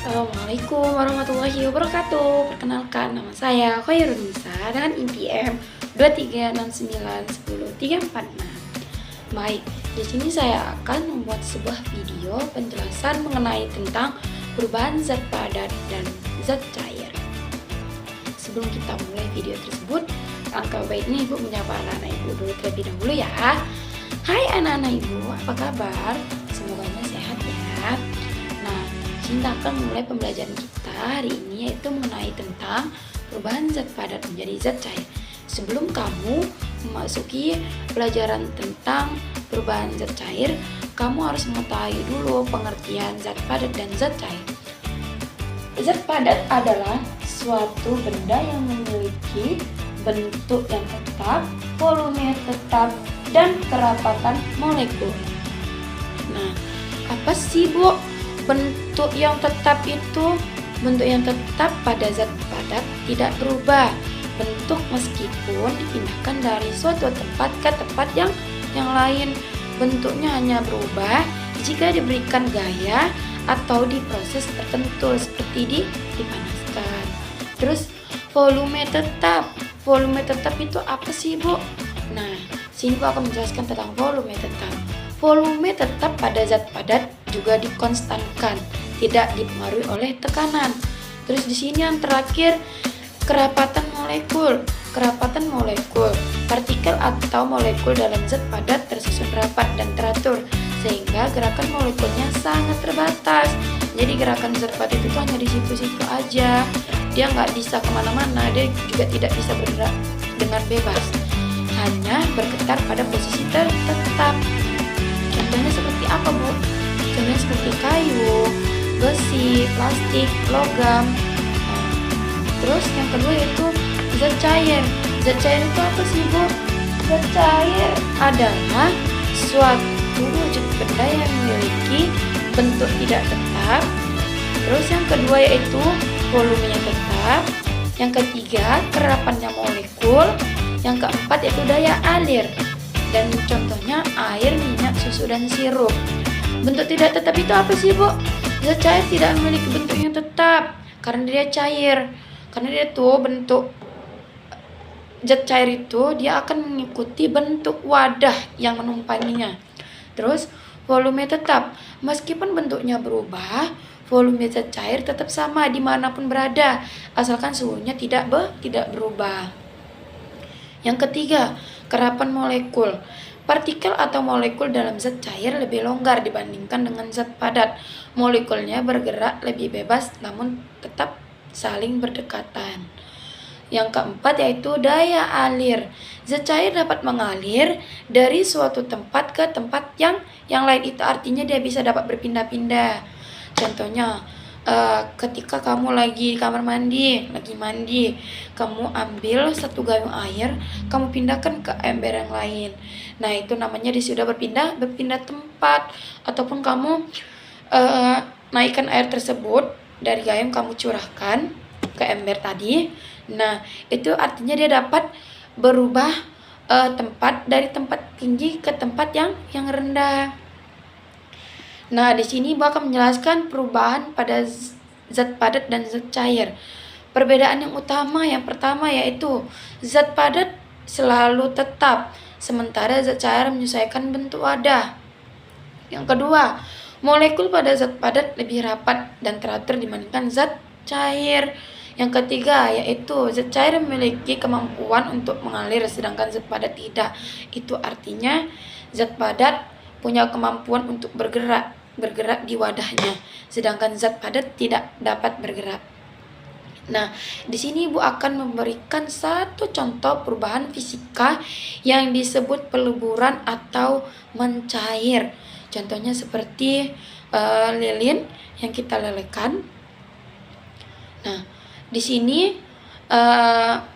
Assalamualaikum warahmatullahi wabarakatuh. Perkenalkan, nama saya Khairunisa dengan IPM 236910346. Baik, di sini saya akan membuat sebuah video penjelasan mengenai tentang perubahan zat padat dan zat cair. Sebelum kita mulai video tersebut, alangkah baiknya Ibu menyapa anak-anak Ibu dulu terlebih dahulu ya. Hai anak-anak Ibu, apa kabar? Semoga sehat ya. Nah, kita akan mulai pembelajaran kita hari ini, yaitu mengenai tentang perubahan zat padat menjadi zat cair. Sebelum kamu memasuki pelajaran tentang perubahan zat cair, kamu harus mengetahui dulu pengertian zat padat dan zat cair. Zat padat adalah suatu benda yang memiliki bentuk yang tetap, volume tetap, dan kerapatan molekul. Nah, apa sih Bu bentuk yang tetap itu? Bentuk yang tetap pada zat padat tidak berubah bentuk meskipun dipindahkan dari suatu tempat ke tempat yang lain. Bentuknya hanya berubah jika diberikan gaya atau diproses tertentu seperti dipanaskan. Terus volume tetap. Volume tetap itu apa sih Bu? Nah, sini Bu akan menjelaskan tentang volume tetap. Volume tetap pada zat padat juga dikonstankan, tidak dipengaruhi oleh tekanan. Terus di sini yang terakhir, kerapatan molekul. Kerapatan molekul, partikel atau molekul dalam zat padat tersusun rapat dan teratur sehingga gerakan molekulnya sangat terbatas. Jadi gerakan zat padat itu hanya di situ-situ aja. Dia nggak bisa kemana-mana, dia juga tidak bisa bergerak dengan bebas. Hanya bergetar pada posisi tetap. Contohnya seperti apa Bu? Contohnya seperti kayu, besi, plastik, logam. Terus yang kedua yaitu zat cair. Zat cair itu apa sih Bu? Zat cair adalah suatu wujud benda yang memiliki bentuk tidak tetap. Terus yang kedua yaitu volumenya tetap. Yang ketiga kerapannya molekul. Yang keempat yaitu daya alir. Dan contohnya air, minyak, susu, dan sirup. Bentuk tidak tetap itu apa sih Bu? Zat cair tidak memiliki bentuk yang tetap karena dia cair. Karena dia tuh bentuk zat cair itu dia akan mengikuti bentuk wadah yang menumpanginya. Terus volume tetap, meskipun bentuknya berubah, volume zat cair tetap sama dimanapun berada, asalkan suhunya tidak berubah. Yang ketiga, kerapan molekul. Partikel atau molekul dalam zat cair lebih longgar dibandingkan dengan zat padat. Molekulnya bergerak lebih bebas namun tetap saling berdekatan. Yang keempat yaitu daya alir. Zat cair dapat mengalir dari suatu tempat ke tempat yang lain. Itu artinya dia bisa dapat berpindah-pindah. Contohnya ketika kamu lagi di kamar mandi, kamu ambil satu gayung air, kamu pindahkan ke ember yang lain. Nah, itu namanya dia sudah berpindah tempat. Ataupun kamu naikkan air tersebut dari gayung, kamu curahkan ke ember tadi. Nah, itu artinya dia dapat berubah tempat dari tempat tinggi ke tempat yang rendah. Nah, di sini Ibu akan menjelaskan perubahan pada zat padat dan zat cair. Perbedaan yang utama yang pertama yaitu zat padat selalu tetap, sementara zat cair menyesuaikan bentuk wadah. Yang kedua, molekul pada zat padat lebih rapat dan teratur dibandingkan zat cair. Yang ketiga yaitu zat cair memiliki kemampuan untuk mengalir sedangkan zat padat tidak. Itu artinya zat padat punya kemampuan untuk bergerak di wadahnya, sedangkan zat padat tidak dapat bergerak. Nah, di sini Ibu akan memberikan satu contoh perubahan fisika yang disebut peleburan atau mencair. Contohnya seperti lilin yang kita lelekan. Nah, di sini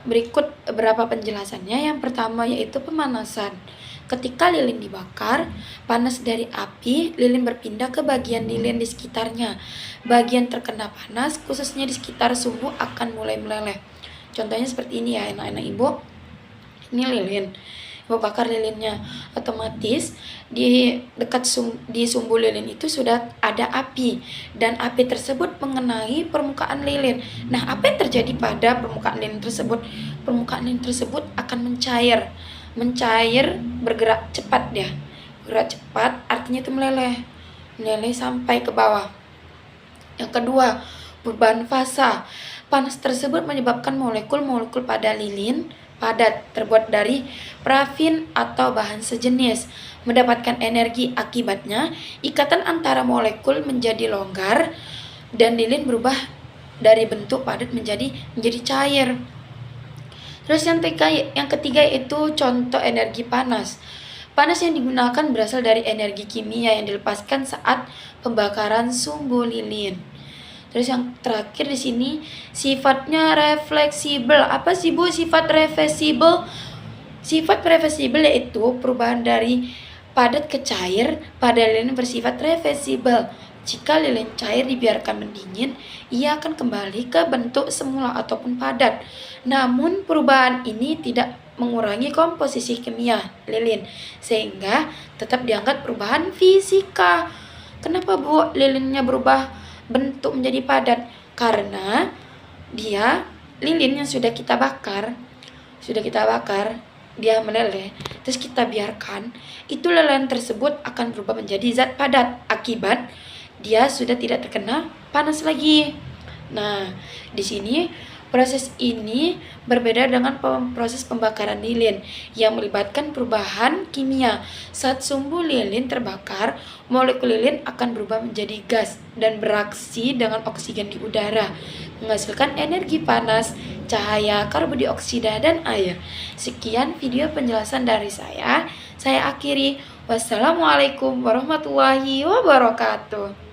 berikut beberapa penjelasannya. Yang pertama yaitu pemanasan. Ketika lilin dibakar, panas dari api, lilin berpindah ke bagian lilin di sekitarnya. Bagian terkena panas, khususnya di sekitar sumbu, akan mulai meleleh. Contohnya seperti ini ya anak-anak Ibu. Ini lilin. membakar lilinnya. Otomatis di dekat di sumbu lilin itu sudah ada api, dan api tersebut mengenai permukaan lilin. Nah, apa yang terjadi pada permukaan lilin tersebut? Permukaan lilin tersebut akan mencair, bergerak cepat dia. Bergerak cepat artinya itu meleleh sampai ke bawah. Yang kedua, perubahan fasa. Panas tersebut menyebabkan molekul-molekul pada lilin padat terbuat dari parafin atau bahan sejenis mendapatkan energi. Akibatnya, ikatan antara molekul menjadi longgar dan lilin berubah dari bentuk padat menjadi cair. Terus yang ketiga yaitu contoh energi panas. Panas yang digunakan berasal dari energi kimia yang dilepaskan saat pembakaran sumbu lilin. Terus yang terakhir di sini sifatnya refleksibel. Apa sih Bu sifat reversibel? Sifat reversibel yaitu perubahan dari padat ke cair pada lilin bersifat reversibel. Jika lilin cair dibiarkan mendingin, ia akan kembali ke bentuk semula ataupun padat. Namun perubahan ini tidak mengurangi komposisi kimia lilin, sehingga tetap dianggap perubahan fisika. Kenapa Bu lilinnya berubah bentuk menjadi padat? Karena dia lilin yang sudah kita bakar, dia meleleh, terus kita biarkan, itu leleh tersebut akan berubah menjadi zat padat akibat dia sudah tidak terkena panas lagi. Nah, di sini proses ini berbeda dengan proses pembakaran lilin yang melibatkan perubahan kimia. Saat sumbu lilin terbakar, molekul lilin akan berubah menjadi gas dan beraksi dengan oksigen di udara, menghasilkan energi panas, cahaya, karbon dioksida, dan air. Sekian video penjelasan dari saya akhiri. Wassalamualaikum warahmatullahi wabarakatuh.